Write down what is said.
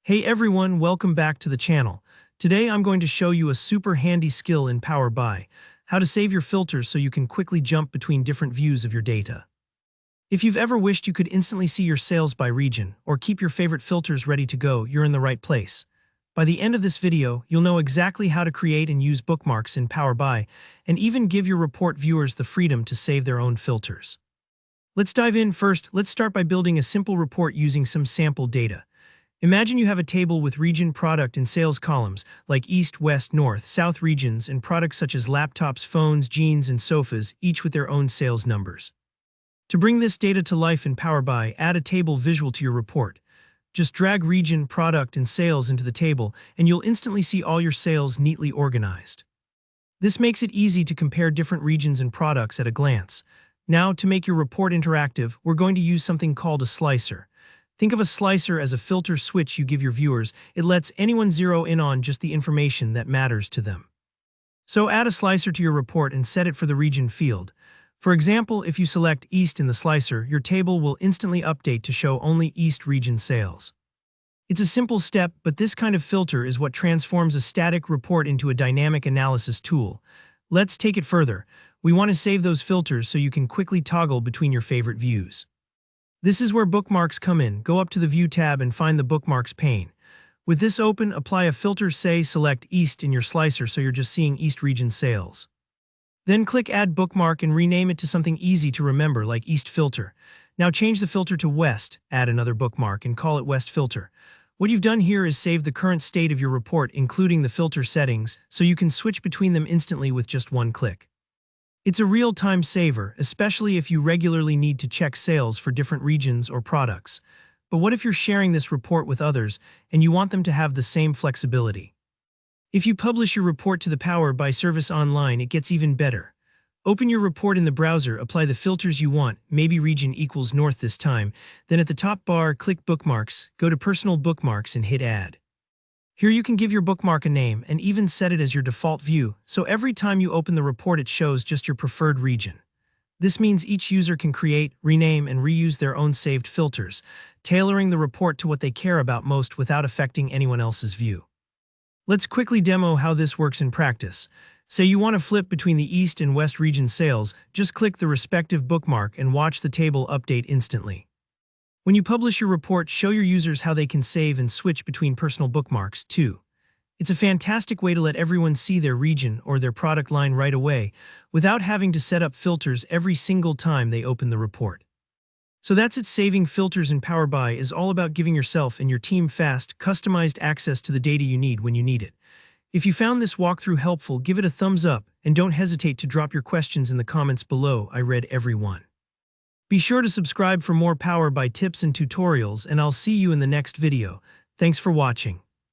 Hey everyone, welcome back to the channel. Today I'm going to show you a super handy skill in Power BI, how to save your filters so you can quickly jump between different views of your data. If you've ever wished you could instantly see your sales by region or keep your favorite filters ready to go, you're in the right place. By the end of this video, you'll know exactly how to create and use bookmarks in Power BI and even give your report viewers the freedom to save their own filters. Let's dive in first. Let's start by building a simple report using some sample data. Imagine you have a table with region, product, and sales columns, like East, West, North, South regions, and products such as laptops, phones, jeans, and sofas, each with their own sales numbers. To bring this data to life in Power BI, add a table visual to your report. Just drag region, product, and sales into the table, and you'll instantly see all your sales neatly organized. This makes it easy to compare different regions and products at a glance. Now, to make your report interactive, we're going to use something called a slicer. Think of a slicer as a filter switch you give your viewers. It lets anyone zero in on just the information that matters to them. So add a slicer to your report and set it for the region field. For example, if you select East in the slicer, your table will instantly update to show only East region sales. It's a simple step, but this kind of filter is what transforms a static report into a dynamic analysis tool. Let's take it further. We want to save those filters so you can quickly toggle between your favorite views. This is where bookmarks come in. Go up to the View tab and find the Bookmarks pane. With this open, apply a filter, say select East in your slicer so you're just seeing East region sales. Then click Add Bookmark and rename it to something easy to remember like East Filter. Now change the filter to West, add another bookmark and call it West Filter. What you've done here is save the current state of your report including the filter settings so you can switch between them instantly with just one click. It's a real-time saver, especially if you regularly need to check sales for different regions or products. But what if you're sharing this report with others and you want them to have the same flexibility? If you publish your report to the Power BI service online, it gets even better. Open your report in the browser, apply the filters you want, maybe region equals North this time, then at the top bar, click Bookmarks, go to Personal Bookmarks and hit Add. Here you can give your bookmark a name and even set it as your default view, so every time you open the report it shows just your preferred region. This means each user can create, rename, and reuse their own saved filters, tailoring the report to what they care about most without affecting anyone else's view. Let's quickly demo how this works in practice. Say you want to flip between the East and West region sales, just click the respective bookmark and watch the table update instantly. When you publish your report, show your users how they can save and switch between personal bookmarks, too. It's a fantastic way to let everyone see their region or their product line right away, without having to set up filters every single time they open the report. So that's it. Saving filters in Power BI is all about giving yourself and your team fast, customized access to the data you need when you need it. If you found this walkthrough helpful, give it a thumbs up, and don't hesitate to drop your questions in the comments below. I read every one. Be sure to subscribe for more Power BI tips and tutorials, and I'll see you in the next video. Thanks for watching.